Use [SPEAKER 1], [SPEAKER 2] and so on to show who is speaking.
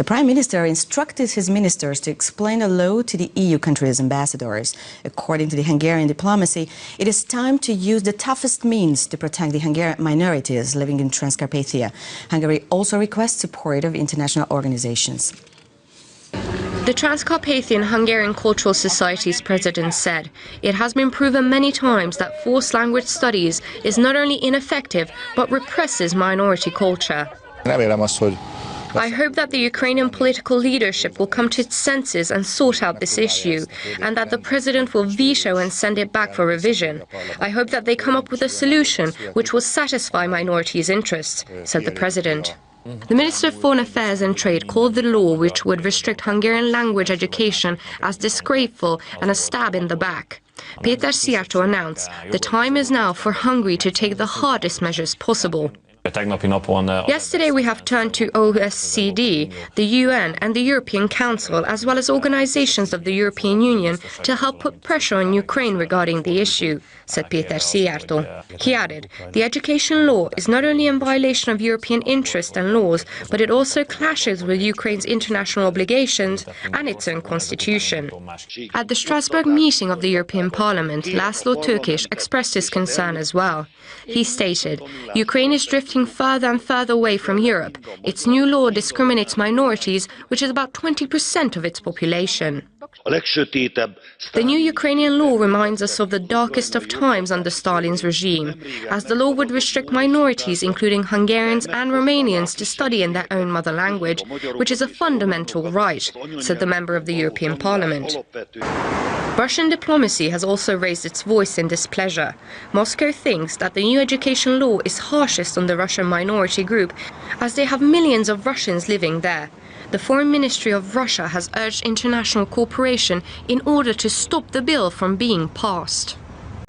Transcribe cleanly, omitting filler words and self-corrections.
[SPEAKER 1] The Prime Minister instructed his ministers to explain a law to the EU countries' ambassadors. According to the Hungarian diplomacy, it is time to use the toughest means to protect the Hungarian minorities living in Transcarpathia. Hungary also requests support of international organizations.
[SPEAKER 2] The Transcarpathian Hungarian Cultural Society's president said, "It has been proven many times that forced language studies is not only ineffective, but represses minority culture. I hope that the Ukrainian political leadership will come to its senses and sort out this issue, and that the president will veto and send it back for revision. I hope that they come up with a solution which will satisfy minorities' interests," said the president. The Minister of Foreign Affairs and Trade called the law which would restrict Hungarian language education as disgraceful and a stab in the back. Peter Szijjarto announced the time is now for Hungary to take the hardest measures possible. Yesterday we have turned to OSCE, the UN and the European Council, as well as organizations of the European Union, to help put pressure on Ukraine regarding the issue, said Peter Szijjarto. He added, the education law is not only in violation of European interests and laws, but it also clashes with Ukraine's international obligations and its own constitution. At the Strasbourg meeting of the European Parliament, László Tőkés expressed his concern as well. He stated, Ukraine is drifting further and further away from Europe. Its new law discriminates minorities, which is about 20% of its population. The new Ukrainian law reminds us of the darkest of times under Stalin's regime, as the law would restrict minorities, including Hungarians and Romanians, to study in their own mother language, which is a fundamental right, said the member of the European Parliament. Russian diplomacy has also raised its voice in displeasure. Moscow thinks that the new education law is harshest on the Russian minority group, as they have millions of Russians living there. The Foreign Ministry of Russia has urged international cooperation in order to stop the bill from being passed.